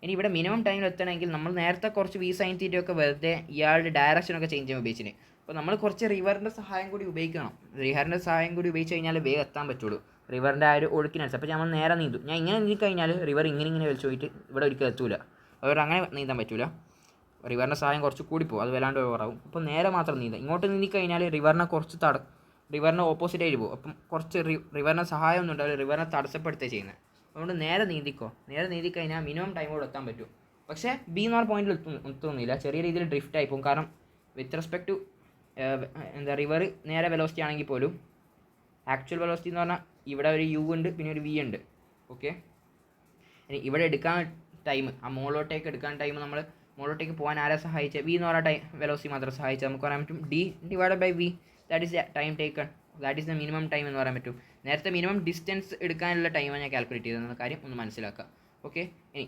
ഇനി ഇവിടെ മിനിമം ടൈമിൽ എത്തണമെങ്കിൽ നമ്മൾ നേരത്തെ കുറച്ച് വി സൈൻ തീറ്റയൊക്കെ വെറുതെ ഇയാളുടെ ഡയറക്ഷനൊക്കെ ചേഞ്ച് ചെയ്യാൻ ഉപയോഗിച്ചിന്. അപ്പോൾ നമ്മൾ കുറച്ച് റിവറിൻ്റെ സഹായം കൂടി ഉപയോഗിക്കണം. റിവറിൻ്റെ സഹായം കൂടി ഉപയോഗിച്ച് കഴിഞ്ഞാൽ വേഗം എത്താൻ പറ്റുള്ളൂ. റിവറിൻ്റെ ആ ഒരു ഒഴുക്കിനനുസരിച്ച്. അപ്പോൾ നമ്മൾ നേരെ നീന്തും. ഞാൻ ഇങ്ങനെ നീന്തി കഴിഞ്ഞാൽ റിവർ ഇങ്ങനെ വലിച്ചു പോയിട്ട് ഇവിടെ ഒരിക്കലും എത്തൂല. അതുകൊണ്ട് അങ്ങനെ നീന്താൻ പറ്റില്ല. റിവറിൻ്റെ സഹായം കുറച്ച് കൂടിപ്പോകും, അത് വല്ലാണ്ട് ഓവറാവും. അപ്പോൾ നേരെ മാത്രം നീന്താം. ഇങ്ങോട്ട് നീന്തി കഴിഞ്ഞാൽ റിവറിനെ കുറച്ച് റിവറിൻ്റെ ഓപ്പോസിറ്റ് ആയിട്ട് പോകും. അപ്പം കുറച്ച് റിവറിൻ്റെ സഹായം ഒന്നും ഉണ്ടാവില്ല, റിവറിനെ തടസ്സപ്പെടുത്തുക ചെയ്യുന്നത്. അതുകൊണ്ട് നേരെ നീന്തിക്കോ. നേരെ നീന്തി കഴിഞ്ഞാൽ മിനിമം ടൈമോട് എത്താൻ പറ്റും. പക്ഷേ ബി എന്ന് പറഞ്ഞ പോയിന്റിൽ എത്തുന്നില്ല, ചെറിയ രീതിയിൽ ഡ്രിഫ്റ്റ് ആയി പോകും. കാരണം വിത്ത് റെസ്പെക്ട് ടു റിവർ നേരെ വെലോസിറ്റി ആണെങ്കിൽ പോലും ആക്ച്വൽ വെലോസിറ്റി എന്ന് പറഞ്ഞാൽ ഇവിടെ ഒരു യു ഉണ്ട്, പിന്നെ ഒരു വി ഉണ്ട്. ഓക്കെ, ഇനി ഇവിടെ എടുക്കാൻ ടൈം, ആ മുകളിലോട്ടേക്ക് എടുക്കാൻ ടൈം നമ്മൾ മുകളിലോട്ടേക്ക് പോകാൻ ആരെ സഹായിച്ചത്? വി എന്ന് പറഞ്ഞ വെലോസിറ്റി മാത്രം സഹായിച്ചത്. നമുക്ക് പറയാൻ പറ്റും d divided by v, that is the time taken, that is the minimum time എന്ന് പറയാൻ പറ്റും. നേരത്തെ മിനിമം ഡിസ്റ്റൻസ് എടുക്കാനുള്ള ടൈമാണ് ഞാൻ കാൽക്കുലേറ്റ് ചെയ്തതെന്ന കാര്യം ഒന്ന് മനസ്സിലാക്കുക. ഓക്കെ, ഇനി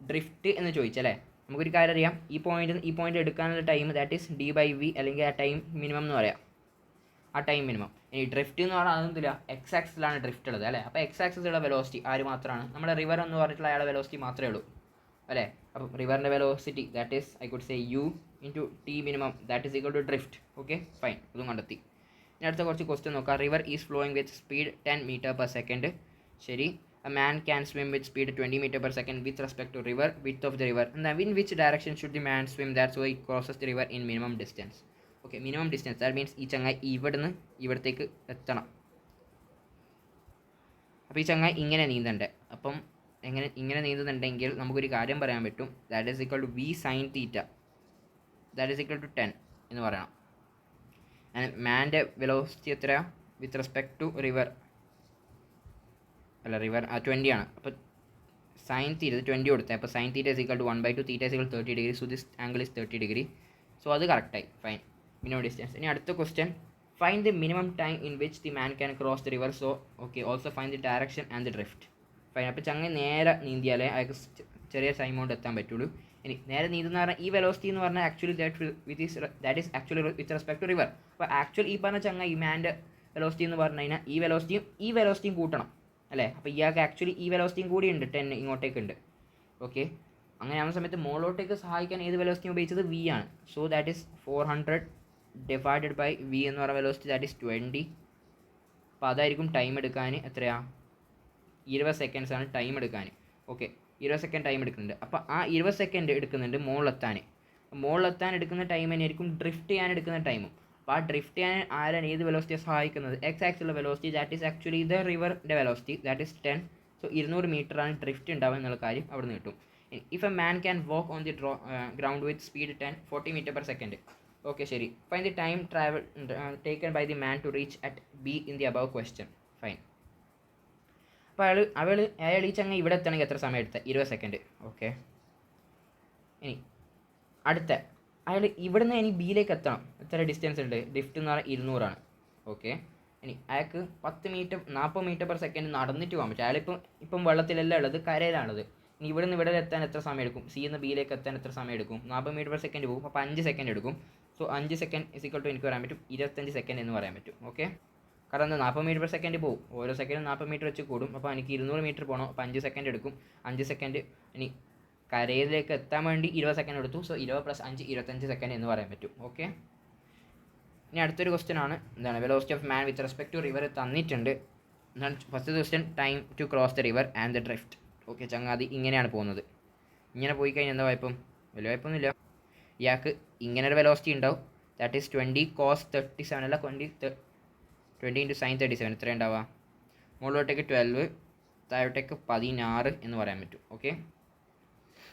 ഡ്രിഫ്റ്റ് എന്ന് ചോദിച്ചല്ലേ, നമുക്കൊരു കാര്യം അറിയാം. ഈ പോയിന്റ് എടുക്കാനുള്ള time that is d by v, അല്ലെങ്കിൽ ആ ടൈം മിനിമം എന്ന് പറയാം, ആ ടൈം മിനിമം. ഇനി ഡ്രിഫ്റ്റ് എന്ന് പറഞ്ഞാൽ അതൊന്നുമില്ല, എക്സ് ആക്സിലാണ് ഡ്രിഫ്റ്റ് ഉള്ളത് അല്ലേ. അപ്പോൾ എക്സ് ആക്സിലുള്ള വെലോസിറ്റി ആര് മാത്രമാണ്? നമ്മുടെ റിവർ എന്ന് പറഞ്ഞിട്ടുള്ള അയാളുടെ വെലോസിറ്റി മാത്രമേ ഉള്ളൂ അല്ലേ. അപ്പം റിവറിൻ്റെ velocity that is I could say u into t minimum that is equal to drift. Okay fine, ഇതും കണ്ടെത്തി. ഇനി അടുത്ത കുറച്ച് ക്വസ്റ്റ്യൻ നോക്കാം. River is flowing with speed 10 metre per second. ശരി. A man can swim with speed 20 meter per second with respect to river width of the river. And then in which direction should the man swim? That's why he crosses the river in minimum distance. Okay, minimum distance. That means ഈ ചങ്ങായി ഇവിടുന്ന് ഇവിടത്തേക്ക് എത്തണം. അപ്പോൾ ഈ ചങ്ങായി ഇങ്ങനെ നീന്തണ്ടേ. അപ്പം ഇങ്ങനെ നീന്തുന്നുണ്ടെങ്കിൽ നമുക്കൊരു കാര്യം പറയാൻ പറ്റും. That is equal to V sine theta, that is equal to 10 എന്ന് പറയണം. ആൻഡ് മാൻ്റെ വെലോസിറ്റി എത്രയാണ് വിത്ത് റെസ്പെക്ട് ടു റിവർ? അല്ല, റിവർ 20 ആണ്. അപ്പോൾ സൈൻ തീറ്റ 20 കൊടുത്തത്. അപ്പോൾ sine theta is equal to 1/2, theta is equal 30 degree. So this angle is 30 degree. So അത് കറക്റ്റായി. Fine, minimum distance. ഇനി അടുത്ത question, find the minimum time in which the man can cross the river. So okay, also find the direction and the drift. Fine. അപ്പോൾ ചങ്ങ നേരെ നീന്തിയാലേ അയാൾക്ക് ചെറിയ time കൊണ്ട് എത്താൻ പറ്റുള്ളൂ. ഇനി നേരെ നീന്തുന്ന പറഞ്ഞാൽ ഈ വെലോസിറ്റി എന്ന് പറഞ്ഞാൽ actually that is actually with respect to river. അപ്പോൾ ആക്ച്വൽ ഈ പറഞ്ഞ ചങ്ങ ഈ മാൻ്റെ വെലോസിറ്റി എന്ന് പറഞ്ഞു കഴിഞ്ഞാൽ ഈ വെലോസിറ്റിയും കൂട്ടണം അല്ലേ. അപ്പോൾ ഇയാൾക്ക് ആക്ച്വലി ഈ വെലോസിറ്റിയും കൂടി ഉണ്ട്, 10 ഇങ്ങോട്ടേക്ക് ഉണ്ട്. ഓക്കെ, അങ്ങനെ ആവുന്ന സമയത്ത് മുകളിലോട്ടേക്ക് സഹായിക്കാൻ ഏത് വെലോസിറ്റി ഉപയോഗിച്ചത്? വി ആണ്. So that is 400 divided by V എന്ന് പറയുന്ന വെലോസിറ്റി ദാറ്റ് ഈസ് 20. അപ്പോൾ അതായിരിക്കും ടൈം എടുക്കാൻ എത്രയാ? 20 സെക്കൻഡ്സ് ആണ് ടൈം എടുക്കാൻ. ഓക്കെ, 20 സെക്കൻഡ് ടൈം എടുക്കുന്നുണ്ട്. അപ്പോൾ ആ 20 സെക്കൻഡ് എടുക്കുന്നുണ്ട് മുകളിലെത്താൻ എടുക്കുന്ന ടൈം തന്നെയായിരിക്കും ഡ്രിഫ്റ്റ് ചെയ്യാൻ എടുക്കുന്ന ടൈമും. അപ്പോൾ ആ ഡ്രിഫ്റ്റ് ചെയ്യാൻ ആരാണ് ഏത് വെലോസിറ്റിയെ സഹായിക്കുന്നത്? എക്സ് ആക്സിലുള്ള velocity that is actually the റിവറിൻ്റെ വെലോസിറ്റി ദാറ്റ് ഈസ് 10. സോ 200 മീറ്ററാണ് ഡ്രിഫ്റ്റ് ഉണ്ടാവുക എന്നുള്ള കാര്യം അവിടെ നിന്ന് കിട്ടും. If a man can walk on the ground with speed 40 metre per second. Okay ശരി. Fine the time travel taken by the man to reach at B in the above question. Fine. അപ്പോൾ അയാൾ ഈ ചങ്ങ ഇവിടെ എത്തണമെങ്കിൽ എത്ര സമയം എടുത്തത്? 20 second. Okay, ഇനി അടുത്ത അയാൾ ഇവിടുന്ന് ഇനി ബിയിലേക്ക് എത്തണം. എത്ര ഡിസ്റ്റൻസ് ഉണ്ട്? ഡ്രിഫ്റ്റ് എന്ന് പറഞ്ഞാൽ 200 ആണ്. ഓക്കെ, ഇനി അയാൾക്ക് 40 മീറ്റർ പെർ സെക്കൻഡ് നടന്നിട്ട് പോകാൻ പറ്റും. അയാളിപ്പം വെള്ളത്തിലല്ല ഉള്ളത്, കരയിലാണുള്ളത്. ഇനി ഇവിടുന്ന് ഇവിടെ എത്താൻ എത്ര സമയം എടുക്കും? സി എന്ന് ബിയിലേക്ക് എത്താൻ എത്ര സമയം എടുക്കും? 40 മീറ്റർ പെർ സെക്കൻഡ് പോകും. അപ്പോൾ 5 സെക്കൻഡ് എടുക്കും. സോ 5 സെക്കൻഡ് ഇസിക്വൽ ടു എനിക്ക് പറയാൻ പറ്റും 25 സെക്കൻഡ് എന്ന് പറയാൻ പറ്റും. ഓക്കെ, കാരണം എന്താ 40 മീറ്റർ പെർ സെക്കൻഡ് പോകും, ഓരോ സെക്കൻഡും 40 മീറ്റർ വെച്ച് കൂടും. അപ്പോൾ എനിക്ക് 200 മീറ്റർ പോകണം. അപ്പോൾ 5 സെക്കൻഡ് എടുക്കും. 5 സെക്കൻഡ് ഇനി കരയിലേക്ക് എത്താൻ വേണ്ടി 20 സെക്കൻഡ് എടുത്തു. സോ 20 + 5 25 സെക്കൻഡ് എന്ന് പറയാൻ പറ്റും. ഓക്കെ, ഇനി അടുത്തൊരു ക്വസ്റ്റ്യൻ ആണ്, എന്താണ് velocity of man with respect to river തന്നിട്ടുണ്ട്. എന്താണ് first question? Time to cross the river and the drift. Okay, ചങ്ങാതി ഇങ്ങനെയാണ് പോകുന്നത്. ഇങ്ങനെ പോയി കഴിഞ്ഞാൽ എന്താ കുഴപ്പം? വലിയ കുഴപ്പമൊന്നുമില്ല. ഇയാൾക്ക് ഇങ്ങനെ ഒരു വെലോസിറ്റി ഉണ്ടാവും. ദാറ്റ് ഈസ് 20 cos 37 അല്ല 20 × sin 37. എത്ര ഉണ്ടാവുക? മുകളിലോട്ടേക്ക് 12, താഴോട്ടേക്ക് 16 എന്ന് പറയാൻ പറ്റും. ഓക്കെ,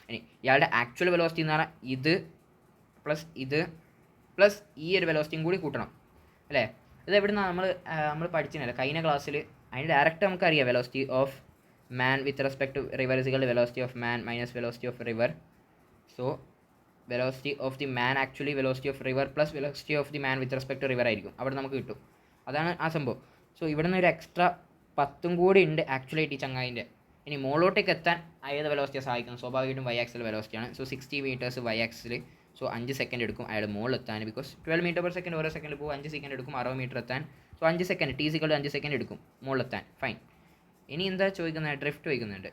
ഇനി ഇയാളുടെ ആക്ച്വൽ വെലോസിറ്റി എന്ന് പറഞ്ഞാൽ ഇത് പ്ലസ് ഈ ഒരു വെലോസിറ്റിയും കൂടി കൂട്ടണം അല്ലേ. ഇത് എവിടെ നിന്നാണ് നമ്മൾ പഠിച്ചിട്ടില്ല കഴിഞ്ഞ ക്ലാസ്സിൽ. അതിന് ഡയറക്റ്റ് നമുക്കറിയാം velocity of man with respect to river is equal to velocity of man minus velocity of river. So velocity of the man actually velocity of river plus velocity of the man with respect to river ആയിരിക്കും. അവിടെ നമുക്ക് കിട്ടും. അതാണ് ആ സംഭവം. So ഇവിടെ നിന്ന് ഒരു എക്സ്ട്രാ 10 കൂടി ഉണ്ട് ആക്ച്വലായിട്ട് ഈ ചങ്ങായിൻ്റെ. ഇനി മുകളിലോട്ടേക്ക് എത്താൻ ഏത് വെലോസിറ്റിയെ സഹായിക്കുന്നു? സ്വാഭാവികമായിട്ടും വൈ ആക്സിൽ വെലോസിറ്റിയാണ്. So 60 metres y axis. So 5 second എടുക്കും അയാൾ മുകളിൽ എത്താൻ. ബിക്കോസ് 12 മീറ്റർ പെർ സെക്കൻഡ് ഓരോ സെക്കൻഡ് പോകും. 5 സെക്കൻഡ് എടുക്കും 60 മീറ്റർ എത്താൻ. സോ 5 സെക്കൻഡ് T= 5 സെക്കൻഡ് എടുക്കും മുകളിലെത്താൻ. ഫൈൻ. ഇനി എന്താ ചോദിക്കുന്നത്? ഡ്രിഫ്റ്റ് ചോദിക്കുന്നുണ്ട്.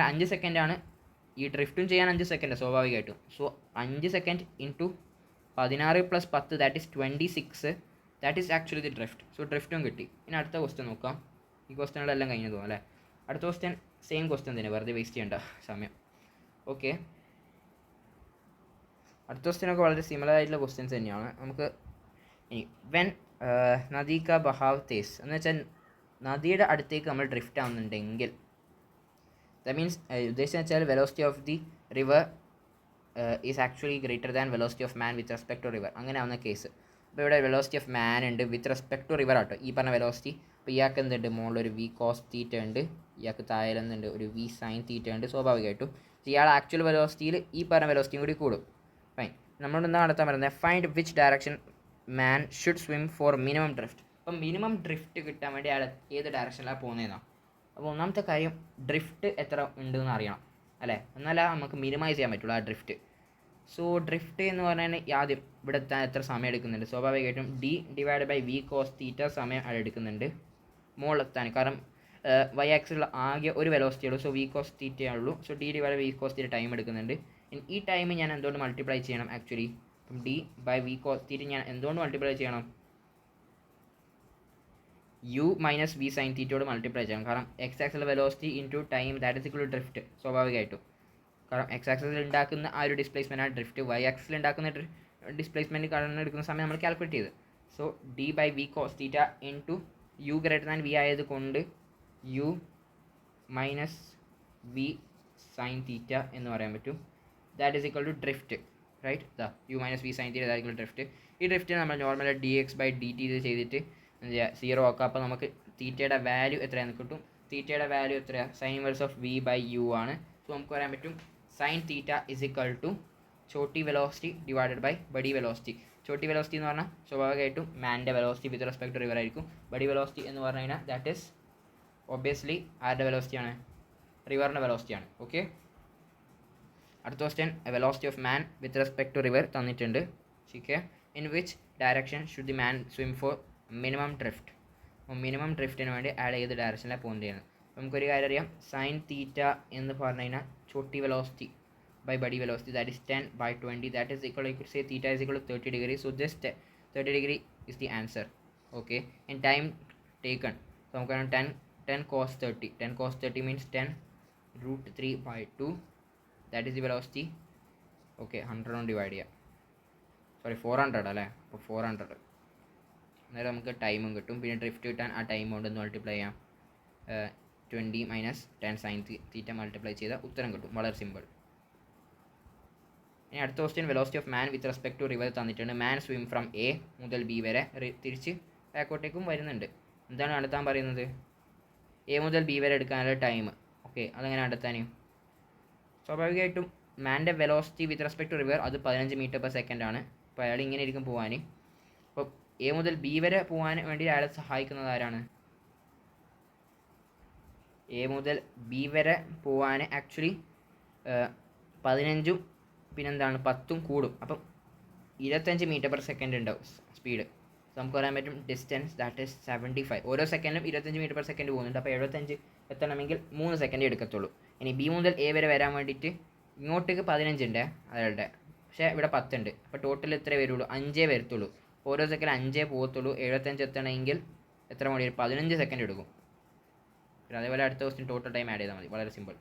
5 സെക്കൻഡാണ് ഈ ഡ്രിഫ്റ്റും ചെയ്യാൻ 5 സെക്കൻഡ് സ്വാഭാവികമായിട്ടും. So 5 second into 16 + 10 that is 26. That is actually the drift. So ഡ്രിഫ്റ്റും കിട്ടി. ഇനി അടുത്ത ക്വസ്റ്റ്യൻ നോക്കാം. ഈ ക്വസ്റ്റ്യനുകളെല്ലാം കഴിഞ്ഞു തോന്നും അല്ലേ. അടുത്ത ക്വസ്റ്റ്യൻ സെയിം ക്വസ്റ്റ്യൻ തന്നെ, വെറുതെ വേസ്റ്റ് ചെയ്യേണ്ട സമയം. ഓക്കെ, അടുത്ത ക്വസ്റ്റ്യനൊക്കെ വളരെ സിമിലർ ആയിട്ടുള്ള ക്വസ്റ്റ്യൻസ് തന്നെയാണ്. നമുക്ക് ഇനി വെൻ നദീക ബഹാവ് തേസ് എന്ന് വെച്ചാൽ നദിയുടെ അടുത്തേക്ക് നമ്മൾ ഡ്രിഫ്റ്റ് ആവുന്നുണ്ടെങ്കിൽ, ദാറ്റ് മീൻസ് ഉദ്ദേശിച്ചെന്ന് വെച്ചാൽ velocity of the river is actually greater than velocity of man with respect to river. അങ്ങനെ ആവുന്ന കേസ്. അപ്പോൾ ഇവിടെ വെലോസിറ്റി ഓഫ് മാൻ ഉണ്ട് വിത്ത് റെസ്പെക്ട് ടു റിവർ ആട്ടോ ഈ പറഞ്ഞ വെലോസിറ്റി. അപ്പോൾ ഇയാൾക്ക് എന്തുണ്ട്, മുകളിലൊരു വി കോസ് തീറ്റ ഉണ്ട്, ഇയാൾക്ക് താഴെ എന്തുണ്ട്, ഒരു വി സൈൻ തീറ്റ ഉണ്ട്. സ്വാഭാവികമായിട്ടും ഇയാൾ ആക്ച്വൽ വെലോസിറ്റിയിൽ ഈ പറഞ്ഞ വെലോസിറ്റിയും കൂടി കൂടും. ഫൈൻ, നമ്മളോട് എന്താ നടത്താൻ പറയുന്നത്, find which direction man should swim for minimum drift. അപ്പം മിനിമം ഡ്രിഫ്റ്റ് കിട്ടാൻ വേണ്ടി അയാൾ ഏത് ഡയറക്ഷനിലാണ് പോകുന്നതെന്നാണ്. അപ്പോൾ ഒന്നാമത്തെ കാര്യം ഡ്രിഫ്റ്റ് എത്ര ഉണ്ടെന്ന് അറിയണം അല്ലേ, എന്നാലേ നമുക്ക് മിനിമൈസ് ചെയ്യാൻ പറ്റുള്ളൂ ആ ഡ്രിഫ്റ്റ്. സോ ഡ്രിഫ്റ്റ് എന്ന് പറഞ്ഞാൽ ആദ്യം ഇവിടെ എത്താൻ എത്ര സമയം എടുക്കുന്നുണ്ട്, സ്വാഭാവികമായിട്ടും d/v cos തീറ്റ സമയം അത് എടുക്കുന്നുണ്ട് മുകളിലെത്താൻ. കാരണം y ആക്സിലുള്ള ആകെ ഒരു വെലോസിറ്റി ഉള്ളൂ, സോ v cos തീറ്റയേ ഉള്ളൂ. സോ d/v cos തീറ്റ ടൈം എടുക്കുന്നുണ്ട്. ഈ ടൈം ഞാൻ എന്തുകൊണ്ട് മൾട്ടിപ്ലൈ ചെയ്യണം ആക്ച്വലി, അപ്പം d/v cos തീറ്റ ഞാൻ എന്തുകൊണ്ട് മൾട്ടിപ്ലൈ ചെയ്യണം, u - v sin തീറ്റയോട് മൾട്ടിപ്ലൈ ചെയ്യണം. കാരണം എക്സ് ആക്സിലുള്ള velocity into time that is equal to drift സ്വാഭാവികമായിട്ടും. കാരണം എക്സ് ആക്സിൽ ഉണ്ടാക്കുന്ന ആ ഒരു ഡിസ്പ്ലേസ്മെൻറ്റ് ആണ് ഡ്രിഫ്റ്റ്. വൈ ആക്സിൽ ഉണ്ടാക്കുന്ന ഡിസ്പ്ലേസ്മെൻറ്റ് കടന്നെടുക്കുന്ന സമയം നമ്മൾ കാൽക്കുലേറ്റ് ചെയ്ത്. So d/v cos theta into u > v ആയതുകൊണ്ട് u - v sin തീറ്റ എന്ന് പറയാൻ പറ്റും. That is equal to drift, right. u - v sin theta that equal to drift. ഈ ഡ്രിഫ്റ്റ് നമ്മൾ നോർമലായി dx/dt ഇത് ചെയ്തിട്ട് എന്ത് ചെയ്യുക, 0 ആക്കുക. അപ്പോൾ നമുക്ക് തീറ്റയുടെ വാല്യൂ എത്രയാണെന്ന് കിട്ടും. തീറ്റയുടെ വാല്യൂ എത്രയാണ്, സൈൻ ഇൻവേഴ്സ് ഓഫ് v/u ആണ്. സോ നമുക്ക് പറയാൻ പറ്റും sine theta is equal to ചോട്ടി വെലോസിറ്റി ഡിവൈഡഡ് ബൈ ബഡി വെലോസിറ്റി. ചോട്ടി വെലോസിറ്റി എന്ന് പറഞ്ഞാൽ സ്വാഭാവികമായിട്ടും മാൻ്റെ velocity with respect to river ആയിരിക്കും. ബഡി വെലോസിറ്റി എന്ന് പറഞ്ഞു കഴിഞ്ഞാൽ ദാറ്റ് ഈസ് ഒബ്വിയസ്ലി ആരുടെ വെലോസിറ്റിയാണ്, റിവറിൻ്റെ വെലോസിറ്റിയാണ്. ഓക്കെ, അടുത്ത question velocity of man with respect to river തന്നിട്ടുണ്ട്. Okay, in which direction should the man swim for minimum drift. അപ്പോൾ മിനിമം ഡ്രിഫ്റ്റിന് വേണ്ടി അയാൾ ഏത് ഡയറക്ഷനിലാണ് പോകുന്നത്. നമുക്കൊരു കാര്യം അറിയാം, സൈൻ തീറ്റ എന്ന് പറഞ്ഞു കഴിഞ്ഞാൽ Chhoti velocity by body velocity, that is 10/20, that is equal, you could say theta is equal to 30 degrees. So this 30 degree is the answer. Okay, and time taken, so I'm going to 10 cos 30. 10 cos 30 means 10√3/2, that is the velocity. Okay, 100 on divide ചെയ്യാം, sorry 400 അല്ലേ. അപ്പോൾ 400 അന്നേരം നമുക്ക് ടൈമും കിട്ടും. പിന്നെ drift കിട്ടാൻ ആ ടൈം കൊണ്ട് മൾട്ടിപ്ലൈ ചെയ്യാം, 20 - 10 sin തീറ്റ മൾട്ടിപ്ലൈ ചെയ്താൽ ഉത്തരം കിട്ടും. വളരെ സിമ്പിൾ. ഇനി അടുത്ത question velocity of man with respect to river തന്നിട്ടുണ്ട്. മാൻ സ്വിം ഫ്രം എ മുതൽ ബി വരെ, തിരിച്ച് ബാക്കോട്ടേക്കും വരുന്നുണ്ട്. എന്താണ് കണ്ടെത്താൻ പറയുന്നത്, എ മുതൽ ബി വരെ എടുക്കാനുള്ള ടൈം. ഓക്കെ, അതെങ്ങനെ കണ്ടെത്താൻ, സ്വാഭാവികമായിട്ടും മാൻ്റെ velocity with respect to river അത് 15 m/s ആണ്. അപ്പോൾ അയാൾ ഇങ്ങനെ ഇരിക്കും പോകാൻ. അപ്പോൾ എ മുതൽ ബി വരെ പോകാൻ വേണ്ടി അയാളെ സഹായിക്കുന്നത് ആരാണ്, എ മുതൽ ബി വരെ പോകാൻ ആക്ച്വലി 15 പിന്നെന്താണ് 10 കൂടും. അപ്പം 25 m/s ഉണ്ടാവും സ്പീഡ്. സോ നമുക്ക് പറയാൻ പറ്റും ഡിസ്റ്റൻസ് ദാറ്റ് ഈസ് 75. ഓരോ സെക്കൻഡിലും 25 m/s പോകുന്നുണ്ട്. അപ്പോൾ 75 എത്തണമെങ്കിൽ 3 സെക്കൻഡ് എടുക്കത്തുള്ളൂ. ഇനി ബി മുതൽ എ വരെ വരാൻ വേണ്ടിയിട്ട് ഇങ്ങോട്ടേക്ക് 15 ഉണ്ട് അയാളുടെ, പക്ഷേ ഇവിടെ 10 ഉണ്ട്. അപ്പോൾ ടോട്ടൽ എത്ര വരുള്ളൂ, 5 വരത്തുള്ളൂ. ഓരോ സെക്കൻഡ് 5 പോകത്തുള്ളൂ. 75 എത്തണമെങ്കിൽ എത്ര മണി, 15 സെക്കൻഡ് എടുക്കും. അതേപോലെ അടുത്ത ക്വസ്റ്റ്യൻ ടോട്ടൽ ടൈം ആഡ് ചെയ്താൽ മതി. വളരെ സിമ്പിൾ.